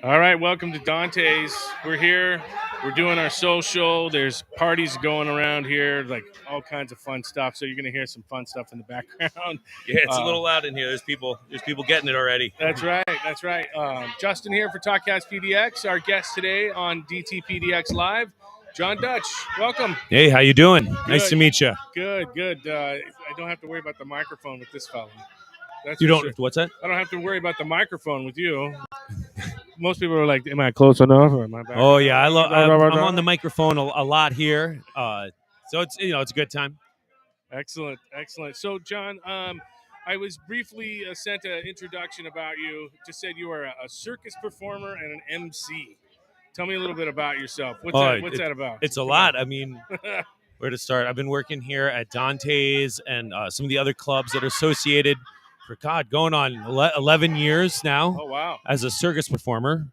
All right, welcome to Dante's. We're here. We're doing our social. There's parties going around here, like all kinds of fun stuff. So you're going to hear some fun stuff in the background. Yeah, it's a little loud in here. There's people getting it already. That's right. That's right. Justin here for talkcastPDX. Our guest today on DTPDX Live, John Dutch. Welcome. Hey, how you doing? Good. Nice to meet you. Good. I don't have to worry about the microphone with this fella. That's You for don't. sure. What's that? I don't have to worry about the microphone with you. Most people are like, "Am I close enough?" Or am I back? Oh yeah, I'm on the microphone a lot here. So it's a good time. Excellent. So, John, I was briefly sent an introduction about you. Just said you are a circus performer and an MC. Tell me a little bit about yourself. What's that about? It's a lot. I mean, where to start? I've been working here at Dante's and some of the other clubs that are associated for going on 11 years now. Oh wow! As a circus performer.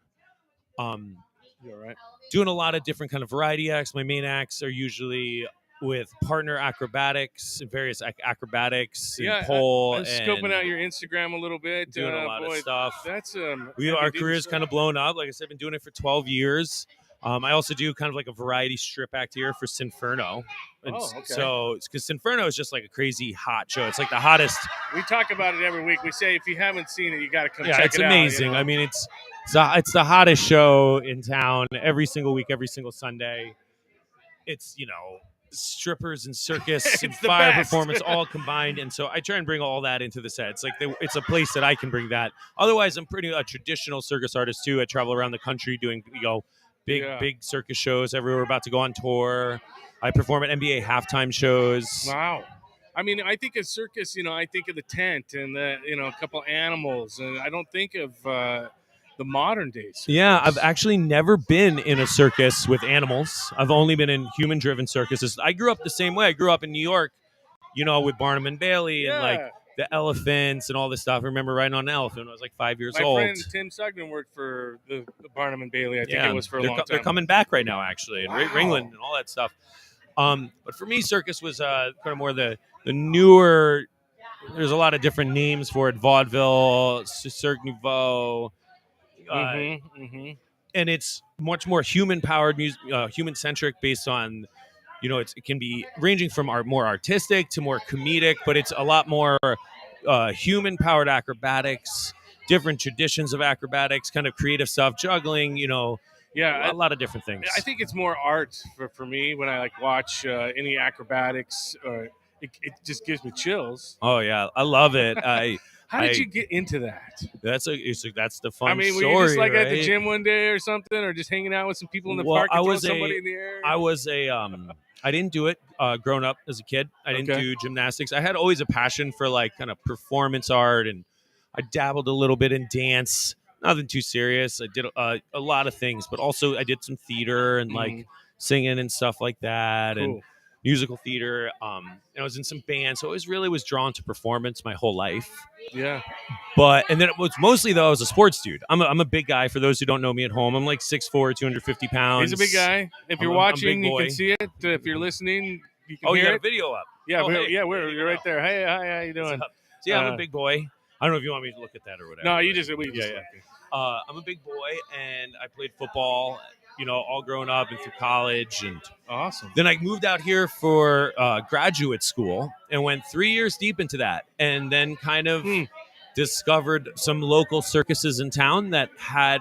You're right. Doing a lot of different kind of variety acts. My main acts are usually with partner acrobatics, various acrobatics, and pole. I was scoping out your Instagram a little bit. Doing a lot of stuff. That's our career's kind of blown up. Like I said, I've been doing it for 12 years. I also do kind of like a variety strip act here for Sinferno. And okay. So, because Sinferno is just like a crazy hot show. It's like the hottest. We talk about it every week. We say if you haven't seen it, you got to come check it out. Yeah, it's amazing. I mean, it's the hottest show in town every single week, every single Sunday. It's, strippers and circus and fire performance all combined. And so I try and bring all that into the set. It's like it's a place that I can bring that. Otherwise, I'm pretty a traditional circus artist too. I travel around the country doing, big circus shows everywhere. We're about to go on tour. I perform at NBA halftime shows. Wow. I mean, I think of circus, I think of the tent and a couple animals. And I don't think of the modern days. Yeah, I've actually never been in a circus with animals. I've only been in human-driven circuses. I grew up the same way. I grew up in New York, with Barnum and Bailey and like the elephants and all this stuff. I remember riding on an elephant when I was like 5 years old. My friend Tim Sugden worked for the Barnum and Bailey. I think it was for a long time. They're coming back right now, actually, in Ringland and all that stuff. But for me, circus was kind of more the newer. There's a lot of different names for it: vaudeville, Cirque Nouveau, and it's much more human-powered, human-centric, based on, it can be ranging from more artistic to more comedic, but it's a lot more human-powered acrobatics, different traditions of acrobatics, kind of creative stuff, juggling, a lot of different things. I think it's more art for me when I watch any acrobatics. It just gives me chills. Oh yeah, I love it. How did you get into that? That's the fun. I mean, were story, you just right? at the gym one day or something, or just hanging out with some people in the park and throwing somebody in the air? I didn't do it growing up as a kid. I didn't do gymnastics. I had always a passion for like kind of performance art, and I dabbled a little bit in dance. Nothing too serious. I did a lot of things, but also I did some theater and like singing and stuff like that, and musical theater. And I was in some bands, so I was drawn to performance my whole life. Yeah. And then it was mostly though I was a sports dude. I'm a big guy. For those who don't know me at home, I'm like 6'4", 250 pounds. He's a big guy. If you're watching, you can see it. If you're listening, you can hear you got it. a video up. Yeah, you're right there. Hey, hi, how you doing? So, yeah, I'm a big boy. I don't know if you want me to look at that or whatever. No, you just. I'm a big boy, and I played football, all growing up and through college. And awesome. Then I moved out here for graduate school and went 3 years deep into that, and then kind of discovered some local circuses in town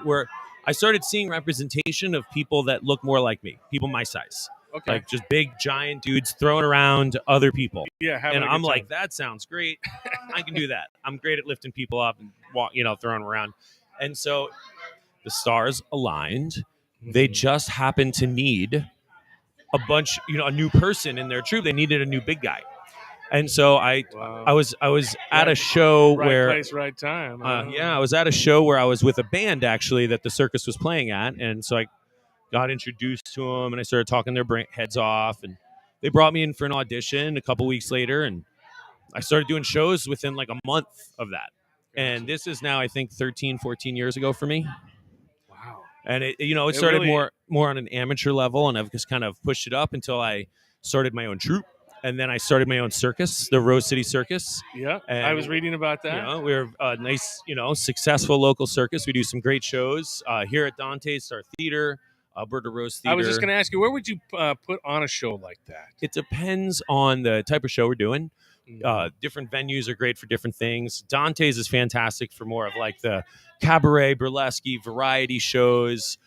where I started seeing representation of people that look more like me, people my size. Okay. Like just big, giant dudes throwing around other people. Yeah, and I'm like, that sounds great. I can do that. I'm great at lifting people up and throwing them around. And so the stars aligned. They just happened to need a new person in their troupe. They needed a new big guy. And so I was at a show where right place, right time. I was at a show where I was with a band actually that the circus was playing at, and so I got introduced to them, and I started talking their heads off, and they brought me in for an audition a couple weeks later, and I started doing shows within like a month of that. And this is now, I think, 13, 14 years ago for me. Wow. And it started really more on an amateur level, and I've just kind of pushed it up until I started my own troupe. and then I started my own circus, the Rose City Circus. Yeah, And I was reading about that. You know, we're a nice, successful local circus. We do some great shows here at Dante's, our theater, Alberta Rose Theater. I was just going to ask you, where would you put on a show like that? It depends on the type of show we're doing. Different venues are great for different things. Dante's is fantastic for more of like the cabaret, burlesque, variety shows,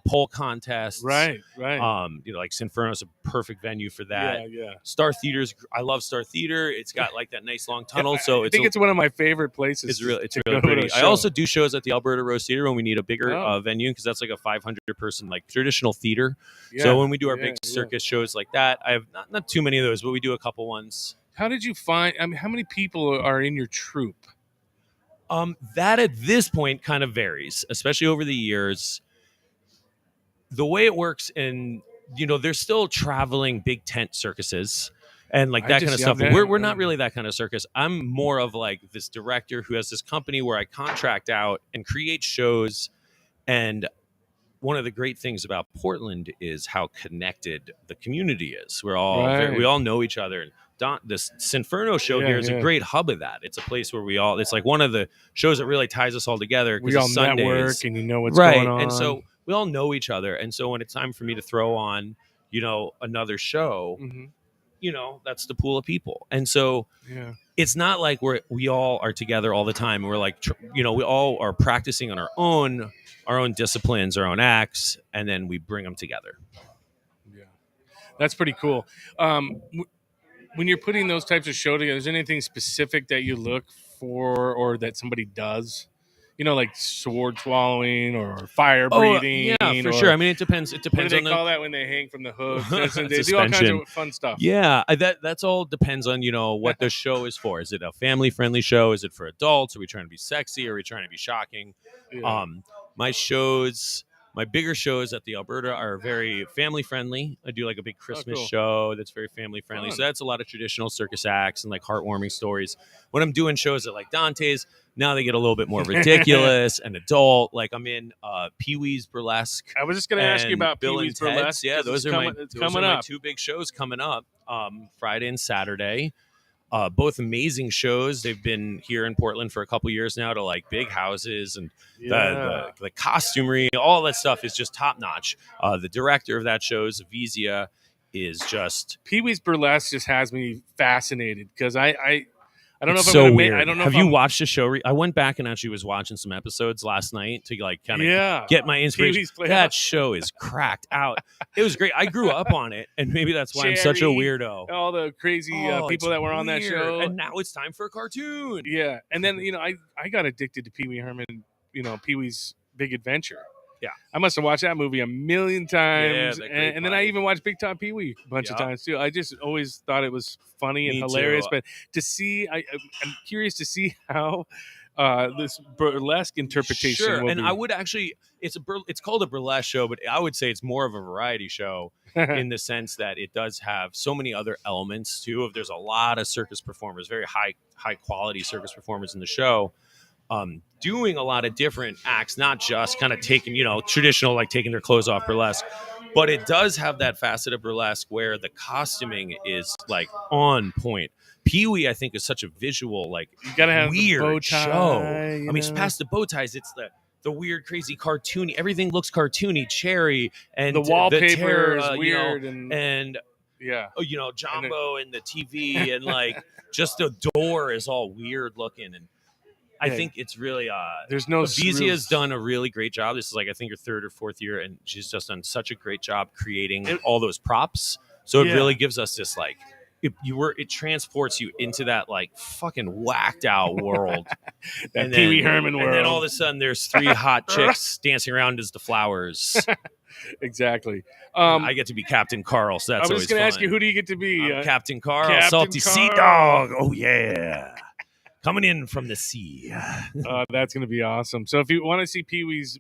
pole contests. Right. Like Sinferno's a perfect venue for that. Yeah. Star Theater's, I love Star Theater. It's got like that nice long tunnel. I think it's one of my favorite places. It's really pretty. I also do shows at the Alberta Rose Theater when we need a bigger venue, because that's like a 500-person like traditional theater. Yeah, so when we do our big circus shows like that, I have not too many of those, but we do a couple ones. How did you find? I mean, how many people are in your troupe? That at this point kind of varies, especially over the years. The way it works, and there's still traveling big tent circuses and like that kind of stuff. We're not really that kind of circus. I'm more of like this director who has this company where I contract out and create shows. And one of the great things about Portland is how connected the community is. We're all we all know each other. And this Sinferno show here is a great hub of that. It's a place where it's like one of the shows that really ties us all together. We all network and what's going on. And so we all know each other. And so when it's time for me to throw on, another show, that's the pool of people. And so it's not like we all are together all the time. We're like, we all are practicing on our own disciplines, our own acts, and then we bring them together. Yeah, that's pretty cool. When you're putting those types of show together, is there anything specific that you look for or that somebody does? Like sword swallowing or fire breathing. Yeah, for sure. I mean, it depends. It depends. What do they call that when they hang from the hooks? They do all kinds of fun stuff. Yeah, that's all depends on what the show is for. Is it a family-friendly show? Is it for adults? Are we trying to be sexy? Are we trying to be shocking? Yeah. My bigger shows at the Alberta are very family-friendly. I do like a big Christmas show that's very family-friendly. So that's a lot of traditional circus acts and like heartwarming stories. When I'm doing shows at like Dante's, now they get a little bit more ridiculous and adult. Like I'm in Pee-wee's Burlesque. I was just going to ask you about Pee-wee's Burlesque. Yeah, those are my two big shows coming up, Friday and Saturday. Both amazing shows. They've been here in Portland for a couple years now to like big houses, and the costumery, all that stuff is just top notch. The director of that show, Zavizia, is just Pee-wee's Burlesque just has me fascinated because I don't know if I'm so weird. I don't know. Have you watched the show? I went back and actually was watching some episodes last night to like kind of get my inspiration. That show is cracked out. It was great. I grew up on it, and maybe that's why I'm such a weirdo. All the crazy people that were on that show, and now it's time for a cartoon. Yeah, and then I got addicted to Pee-wee Herman. Pee-wee's Big Adventure. Yeah, I must have watched that movie a million times, and then I even watched Big Top Pee-wee a bunch of times too. I just always thought it was funny and hilarious. But to see, I'm curious to see how this burlesque interpretation. Sure, will be. I would actually, it's called a burlesque show, but I would say it's more of a variety show in the sense that it does have so many other elements too. There's a lot of circus performers, very high quality circus performers in the show. Doing a lot of different acts, not just kind of taking, traditional, like taking their clothes off burlesque, but it does have that facet of burlesque where the costuming is like on point. Pee-wee, I think, is such a visual, like you gotta have weird the bow tie, show. I mean, it's past the bow ties. It's the weird, crazy cartoony. Everything looks cartoony, cherry, and the wallpaper is weird, and Jumbo and the TV, and like just the door is all weird looking. And I think it's really there's no Zavizia has done a really great job. This is like I think her third or fourth year, and she's just done such a great job creating all those props. So it really gives us this like it transports you into that like fucking whacked out world. That Pee-wee Herman world. And then all of a sudden there's three hot chicks dancing around as the flowers. Exactly. I get to be Captain Carl, so that's always fun. I was just going to ask you, who do you get to be? Captain Carl, Salty Sea Dog. Oh, yeah. Coming in from the sea. That's going to be awesome. So if you want to see Pee-wee's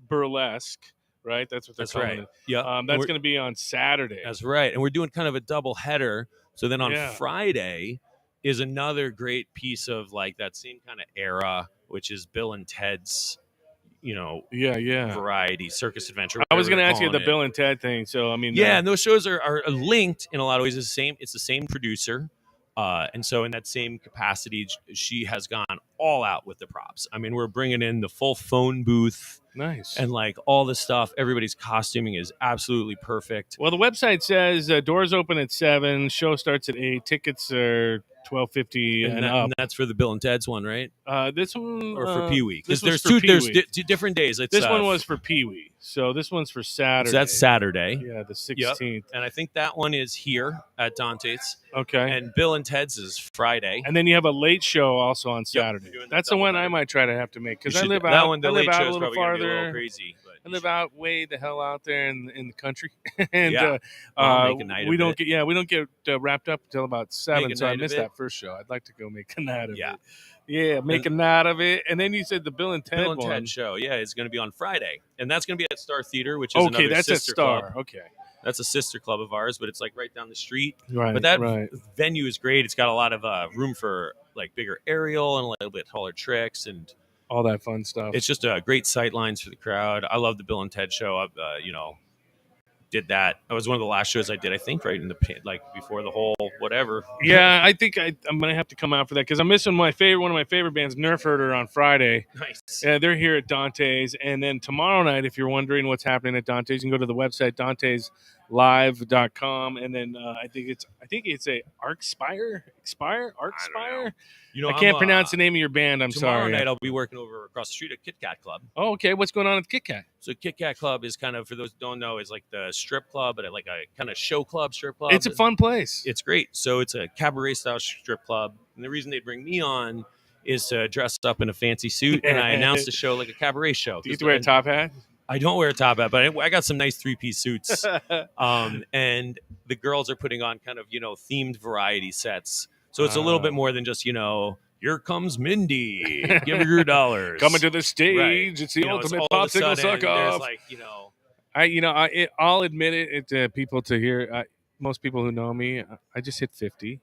Burlesque, right? That's what they're calling it. Yeah. That's going to be on Saturday. That's right. And we're doing kind of a double header. So then on Friday is another great piece of like that same kind of era, which is Bill and Ted's, Yeah. variety, circus adventure. I was going to ask you the Bill and Ted thing. So I mean, yeah, and those shows are linked in a lot of ways. It's the same producer, and so in that same capacity, she has gone all out with the props. I mean, we're bringing in the full phone booth. Nice. And like all the stuff, everybody's costuming is absolutely perfect. Well, the website says doors open at 7, show starts at 8, tickets are $12.50 and up. And that's for the Bill and Ted's one, right? This one or for Pee Wee, because there's two different days. This one was for Pee Wee, so this one's for Saturday. So that's Saturday. Yeah, the 16th. Yep. And I think that one is here at Dante's. Okay. And Bill and Ted's is Friday. And then you have a late show also on Saturday. Yep. That's the one I might try to have to make because I live out. The I live late out show a little is farther. a little crazy. But I live out way the hell out there in the country, and make a night we of don't it. get we don't get wrapped up until about 7, so I night missed of it. that first show. I'd like to go make a night of Yeah. it. Yeah, make a night of it, and then you said the Bill and Ted one. Ted show, is going to be on Friday, and that's going to be at Star Theater, which is another that's sister at Star. club. Okay, that's a sister club of ours, but it's like right down the street. Right, but that venue is great. It's got a lot of room for like bigger aerial and a little bit taller tricks and all that fun stuff. It's just great sight lines for the crowd. I love the Bill and Ted show. I, did that. That was one of the last shows I did, I think, right in the before the whole whatever. Yeah, I think I'm gonna have to come out for that because I'm missing one of my favorite bands, Nerf Herder, on Friday. Nice. They're here at Dante's, and then tomorrow night, if you're wondering what's happening at Dante's, you can go to the website danteslive.com, and then I think it's a Arcspire. I can't pronounce the name of your band. I'm tomorrow sorry. Tomorrow night I'll be working over across the street at Kit Kat Club. Oh, okay. What's going on at Kit Kat? So Kit Kat Club is kind of, for those who don't know, is like the strip club, but like a kind of show club, strip club. It's a fun place. It's great. So it's a cabaret style strip club, and the reason they bring me on is to dress up in a fancy suit, and I announce the show like a cabaret show. Do you have to wear a top hat? I don't wear a top hat, but I got some nice 3-piece suits. And the girls are putting on kind of, themed variety sets. So it's a little bit more than just, here comes Mindy. Give her your dollars. Coming to the stage. Right. It's the ultimate popsicle suck off. Like, I'll admit it to people to hear. Most people who know me, I just hit 50.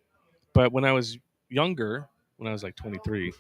But when I was younger, when I was like 23,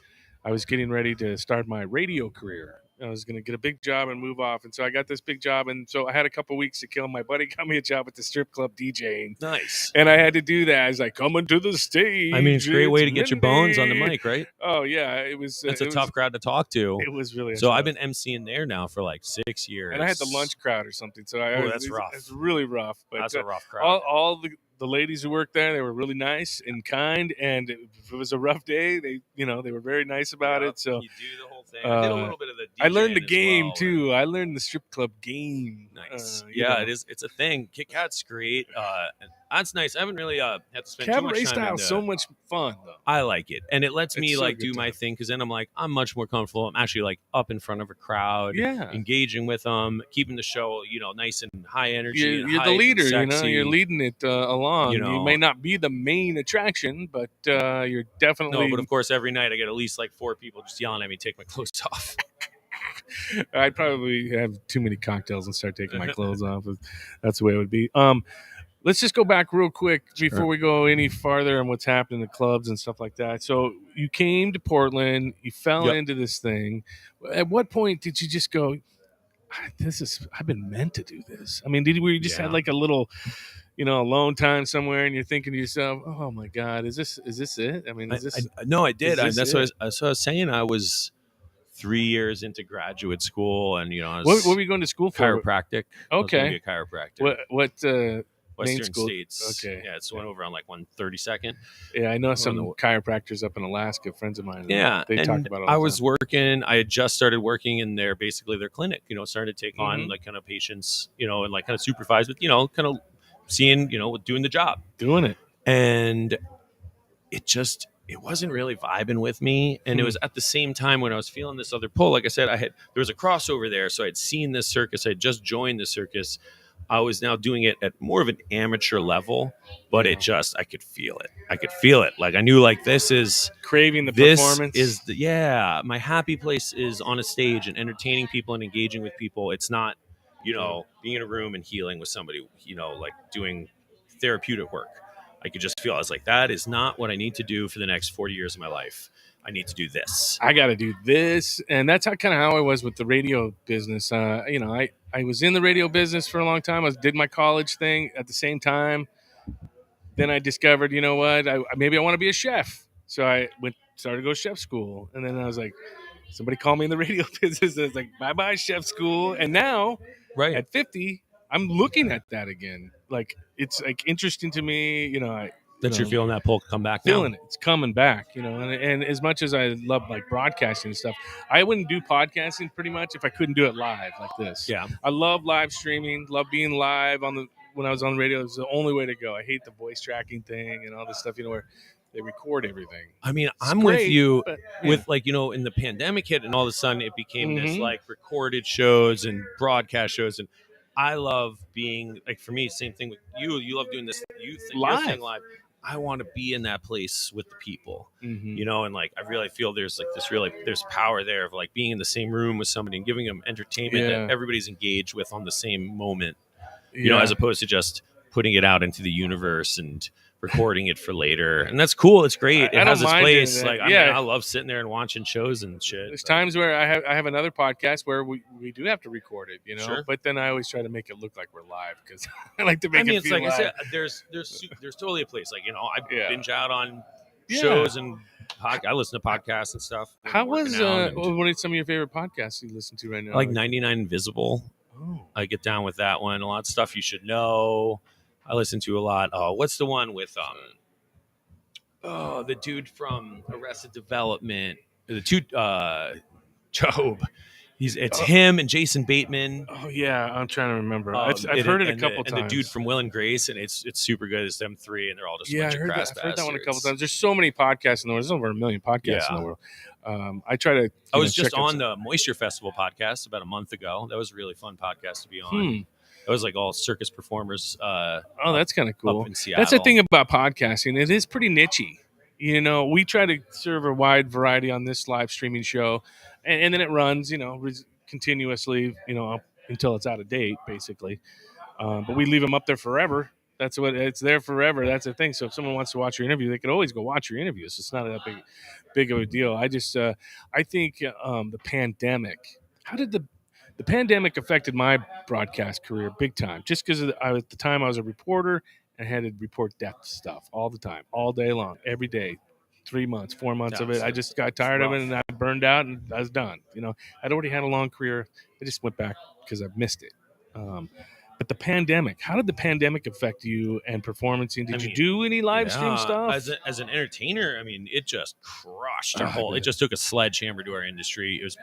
I was getting ready to start my radio career. I was going to get a big job and move off. And so I got this big job. And so I had a couple weeks to kill. My buddy got me a job at the strip club DJing. Nice. And I had to do that. I was like, coming to the stage. I mean, it's a great way to get your bones on the mic, right? Oh, yeah. It was. It's a tough crowd to talk to. It was really So I've been emceeing there now for like 6 years. And I had the lunch crowd or something. So that's rough. It's really rough. But that's a rough crowd. All the ladies who worked there, they were really nice and kind. And if it was a rough day, they were very nice about it. So you do the whole thing. I did a little bit of the DJing I learned the game well, too. I learned the strip club game. Nice. It is. It's a thing. Kit Kat's great. That's nice. I haven't really had to spend too much time. Cabaret style so much fun though. I like it, and it lets me do my time. thing because then I'm much more comfortable. I'm actually like up in front of a crowd, engaging with them, keeping the show nice and high energy. You're the leader, You're leading it along. You may not be the main attraction, but you're definitely. No, but of course, every night I get at least like 4 people just yelling at me, "Take my clothes off." I'd probably have too many cocktails and start taking my clothes off. That's the way it would be. Let's just go back real quick before we go any farther on what's happening in the clubs and stuff like that. So you came to Portland, you fell into this thing. At what point did you just go, I've been meant to do this? I mean, were you just had like a little, alone time somewhere and you're thinking to yourself, oh my God, is this it? I mean, is this? No, I did. That's what I was saying. I was 3 years into graduate school, and what were you going to school for? Chiropractic. Okay, I was gonna be a chiropractor. What? Western States. Okay. Yeah, it's one over on like 132nd. Yeah, I know some chiropractors up in Alaska, friends of mine. Yeah, they talk about it all I the was time. working. I had just started working in their clinic. Started to take on like kind of patients. And like kind of supervise with kind of seeing doing the job, doing it, and it wasn't really vibing with me. And it was at the same time when I was feeling this other pull. Like I said, there was a crossover there. So I'd seen this circus. I had just joined the circus. I was now doing it at more of an amateur level, but I could feel it. Like I knew like this is craving the performance. My happy place is on a stage and entertaining people and engaging with people. It's not, being in a room and healing with somebody, like doing therapeutic work. I could just feel, I was like, that is not what I need to do for the next 40 years of my life. I need to do this. I got to do this. And that's how I was with the radio business. I was in the radio business for a long time. Did my college thing at the same time. Then I discovered, you know what, maybe I want to be a chef. So I started to go to chef school. And then I was like, somebody called me in the radio business. I was like, bye-bye chef school. And now at 50, I'm looking at that again. Like, it's like interesting to me, You're feeling that pull come back feeling now. it. It's coming back, and as much as I love like broadcasting and stuff, I wouldn't do podcasting pretty much if I couldn't do it live like this. Yeah. I love live streaming, love being live when I was on the radio. It was the only way to go. I hate the voice tracking thing and all this stuff, where they record everything. I mean, It's I'm great, with you but, with in the pandemic hit and all of a sudden it became this like recorded shows and broadcast shows. And I love being like, for me, same thing with you. You love doing this your thing live. I want to be in that place with the people, and like, I really feel there's like there's power there of like being in the same room with somebody and giving them entertainment that everybody's engaged with on the same moment, as opposed to just putting it out into the universe and recording it for later. And that's cool. It's great. It has its place. Like, I love sitting there and watching shows and shit. There's times where I have another podcast where we do have to record it, Sure. But then I always try to make it look like we're live because I like to make it feel like live. I said, there's totally a place. Like, I binge out on shows and I listen to podcasts and stuff. How was what are some of your favorite podcasts you listen to right now? Like 99 Invisible. Oh. I get down with that one. A lot of stuff you should know. I listen to a lot. Oh, what's the one with the dude from Arrested Development? The two Job. It's him and Jason Bateman. Oh yeah, I'm trying to remember. I've heard it a couple times. And the dude from Will and Grace, and it's super good. It's them three, and they're all just a bunch of crass bastards. I've heard that one a couple times. There's so many podcasts in the world. There's over 1 million podcasts in the world. I try to. I was just on the Moisture Festival podcast about a month ago. That was a really fun podcast to be on. It was like all circus performers. That's kind of cool. Up in Seattle. That's the thing about podcasting. It is pretty nichey. We try to serve a wide variety on this live streaming show, and then it runs, continuously, up until it's out of date, basically. But we leave them up there forever. That's what it's there forever. That's the thing. So if someone wants to watch your interview, they could always go watch your interviews. It's not that big of a deal. I just, I think the pandemic. How did the pandemic affected my broadcast career big time? Just because at the time I was a reporter and had to report death stuff all the time, all day long, every day. 3 months, 4 months of it. I just got tired of it and I burned out and I was done. I'd already had a long career. I just went back because I missed it. But the pandemic, how did the pandemic affect you and performancing? Did you do any live stream stuff? As an entertainer, it just crushed our whole. It just took a sledgehammer to our industry. It was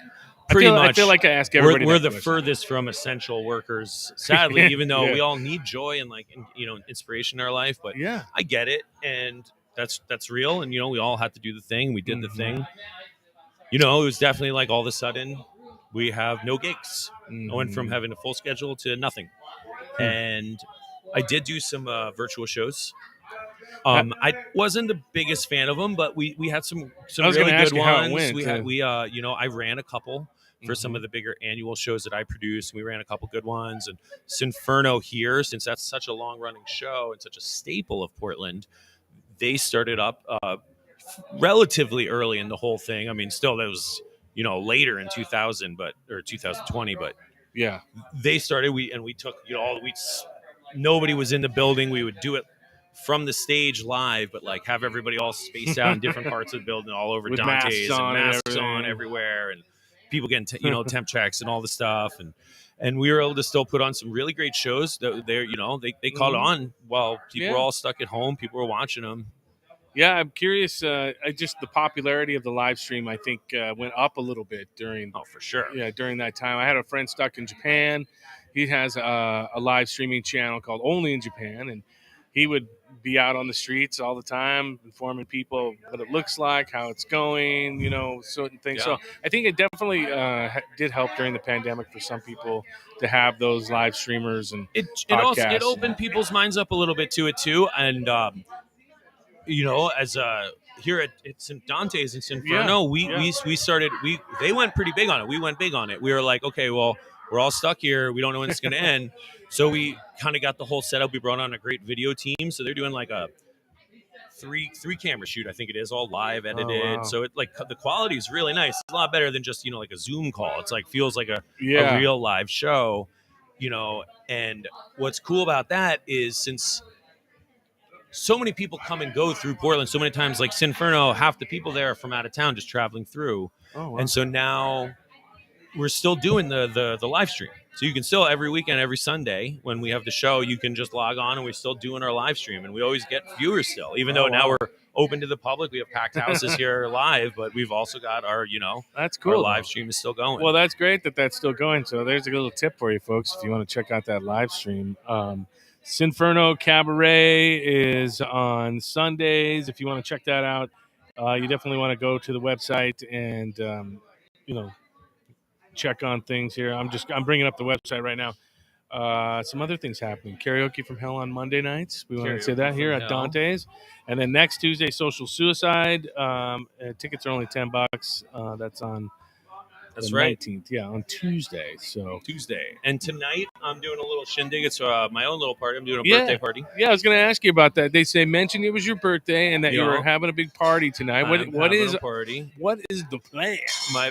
pretty much. I feel like I ask everybody. We're the furthest from essential workers, sadly. Even though we all need joy and inspiration in our life, but I get it, and that's real. And we all had to do the thing. We did the thing. It was definitely like all of a sudden we have no gigs. I went from having a full schedule to nothing. And I did do some virtual shows. I wasn't the biggest fan of them, but we had some really good ones. I ran a couple for some of the bigger annual shows that I produced. We ran a couple good ones. And Sinferno here, since that's such a long running show and such a staple of Portland, they started up relatively early in the whole thing. Still that was later in 2000, or 2020, but yeah, they started. We took nobody was in the building. We would do it from the stage live, but like have everybody all spaced out in different parts of the building, all over Dante's, and masks on everywhere, and people getting temp checks and all the stuff, and we were able to still put on some really great shows. That they caught on while people were all stuck at home. People were watching them. Yeah, I'm curious. Just the popularity of the live stream, I think, went up a little bit during. Oh, for sure. Yeah, during that time, I had a friend stuck in Japan. He has a live streaming channel called Only in Japan, and he would be out on the streets all the time, informing people what it looks like, how it's going, certain things. Yeah. So I think it definitely did help during the pandemic for some people to have those live streamers and podcasts. It opened people's minds up a little bit to it too, and as here at St. Dante's in Sinferno, we started. They went pretty big on it. We went big on it. We were like, okay, well, we're all stuck here. We don't know when it's going to end. So we kind of got the whole setup. We brought on a great video team. So they're doing like a three camera shoot. I think it is all live edited. Oh, wow. So it like the quality is really nice. It's a lot better than just, like a Zoom call. It's like feels like a Yeah. real live show, and what's cool about that is since so many people come and go through Portland so many times, like Sinferno, half the people there are from out of town just traveling through. Oh, wow. And so now we're still doing the live stream. So you can still every weekend, every Sunday when we have the show, you can just log on and we're still doing our live stream. And we always get viewers still, even though now we're open to the public. We have packed houses here live, but we've also got our, that's cool. Our live stream is still going. Well, that's great that that's still going. So there's a little tip for you folks if you want to check out that live stream. Sinferno Cabaret is on Sundays. If you want to check that out, you definitely want to go to the website and, check on things here. I'm bringing up the website right now. Some other things happening. Karaoke from Hell on Monday nights. We want to say that here at Dante's. And then next Tuesday, Social Suicide. Tickets are only $10. That's on the 19th. Yeah, on Tuesday. So Tuesday. And tonight I'm doing a little shindig. It's my own little party. I'm doing a birthday party. Yeah, I was going to ask you about that. They say mention it was your birthday and that you were having a big party tonight. What is a party? What is the plan?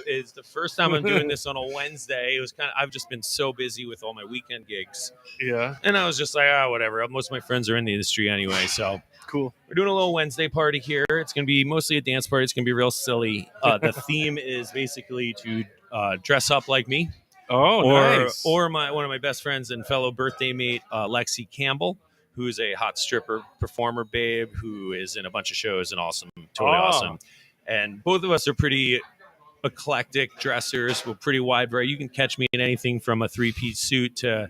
It's the first time I'm doing this on a Wednesday. It was I've just been so busy with all my weekend gigs. Yeah. And I was just like, whatever. Most of my friends are in the industry anyway, so cool. We're doing a little Wednesday party here. It's going to be mostly a dance party. It's going to be real silly. The theme is basically to dress up like me. Oh, nice. Or one of my best friends and fellow birthday mate, Lexi Campbell, who's a hot stripper performer babe who is in a bunch of shows and totally awesome. And both of us are pretty eclectic dressers. We're pretty wide variety. You can catch me in anything from a 3-piece suit to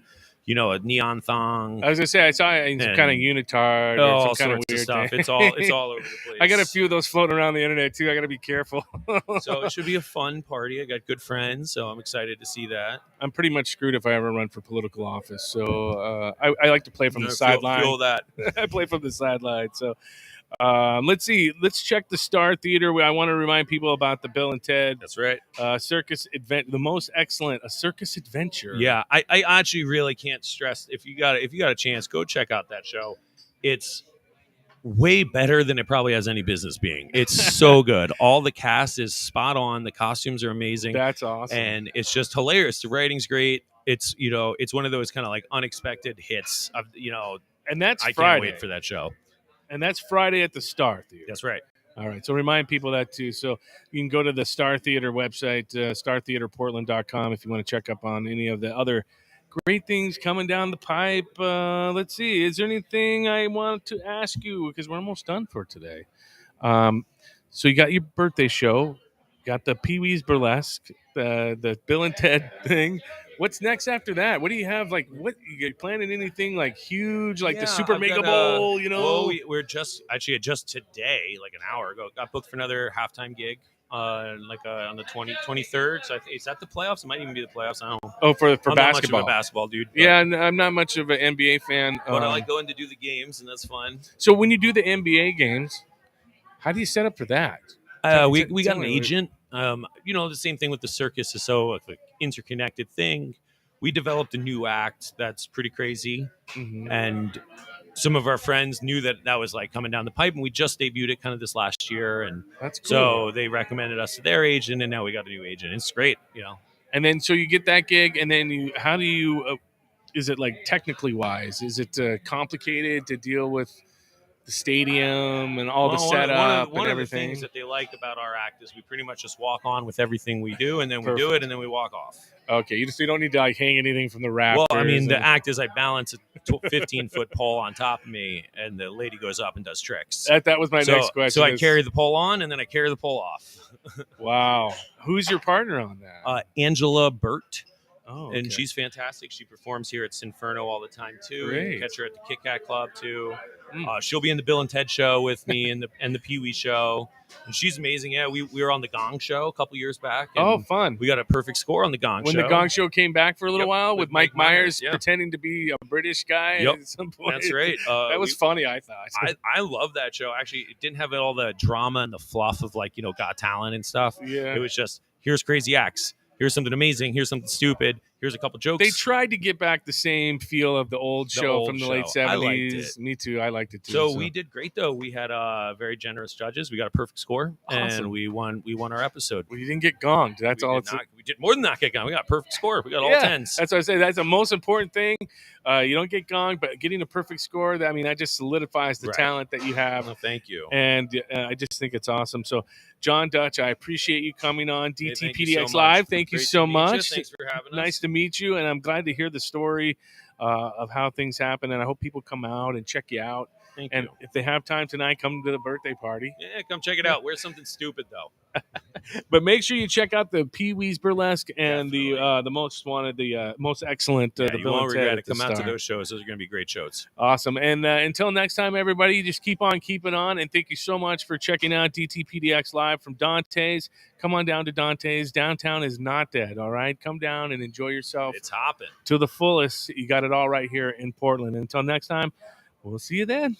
a neon thong. I was gonna say I saw it in some kind of unitard or some kind of weird stuff. thing. It's all over the place. I got a few of those floating around the internet too. I got to be careful. So it should be a fun party. I got good friends, so I'm excited to see that. I'm pretty much screwed if I ever run for political office. So I like to play from the sideline. Feel that. I play from the sideline. So let's see. Let's check the Star Theater. I want to remind people about the Bill and Ted. That's right. Circus Adventure, the most excellent, a circus adventure. Yeah, I actually really can't stress. If you got a chance, go check out that show. It's way better than it probably has any business being. It's so good. All the cast is spot on. The costumes are amazing. That's awesome. And it's just hilarious. The writing's great. It's it's one of those kind of like unexpected hits of And that's I Friday. Can't wait for that show. And that's Friday at the Star Theater. That's right. All right. So remind people that too. So you can go to the Star Theater website, startheaterportland.com, if you want to check up on any of the other great things coming down the pipe. Let's see. Is there anything I want to ask you? Because we're almost done for today. So you got your birthday show, got the Pee-wee's Burlesque, the Bill and Ted thing. What's next after that? What do you have? Like, what you planning anything like huge, like the Super Mega Bowl? Well, we're just today, like an hour ago, got booked for another halftime gig, on the 23rd. So is that the playoffs? It might even be the playoffs. I don't know. Oh, for I'm basketball. not much of a basketball dude. Yeah, I'm not much of an NBA fan. But I like going to do the games, and that's fun. So when you do the NBA games, how do you set up for that? We got an agent. The same thing with the circus is so like interconnected thing. We developed a new act that's pretty crazy, and some of our friends knew that was like coming down the pipe, and we just debuted it kind of this last year, and that's cool. So they recommended us to their agent, and now we got a new agent. It's great, And then so you get that gig, and then how do you? Is it like technically wise? Is it complicated to deal with the stadium and all the setup one and of the everything? things that they liked about our act is we pretty much just walk on with everything we do, and then we do it, and then we walk off. Okay, you don't need to like hang anything from the rafters. Well, I mean, the act is I balance a 15-foot pole on top of me, and the lady goes up and does tricks. That was my next question. So I carry the pole on, and then I carry the pole off. Wow. Who's your partner on that? Angela Burt. Oh, and she's fantastic. She performs here at Sinferno all the time too. Great. You can catch her at the Kit Kat Club too. She'll be in the Bill and Ted show with me and the Pee Wee show. And she's amazing. Yeah, we were on the Gong Show a couple years back. And fun! We got a perfect score on the Gong Show. When the Gong Show came back for a little while with Mike Myers pretending to be a British guy at some point. That's right. That was funny. I thought. I love that show. Actually, it didn't have all the drama and the fluff of Got Talent and stuff. Yeah. It was just here's crazy acts. Here's something amazing. Here's something stupid. Here's a couple jokes. They tried to get back the same feel of the old show from the late 70s. I liked it. Me too. I liked it too. So we did great though. We had very generous judges. We got a perfect score, Awesome. and we won our episode. We didn't get gonged. That's all. We did more than not get gonged. We got a perfect score. We got all 10s. That's what I say. That's the most important thing. You don't get gonged, but getting a perfect score. That just solidifies the talent that you have. Well, thank you. And I just think it's awesome. So, John Dutch, I appreciate you coming on DTPDX so Live. Thank you so much. Thanks for having us. Nice to meet you, and I'm glad to hear the story of how things happen. And I hope people come out and check you out. Thank and you. If they have time tonight, come to the birthday party. Yeah, come check it out. Wear something stupid though. But make sure you check out the Pee Wee's Burlesque and the Most Wanted, the Most Excellent. You won't regret it. Come out to those shows. Those are going to be great shows. Awesome. And until next time, everybody, just keep on keeping on. And thank you so much for checking out DTPDX Live from Dante's. Come on down to Dante's. Downtown is not dead, all right? Come down and enjoy yourself. It's hopping. To the fullest. You got it all right here in Portland. Until next time, we'll see you then.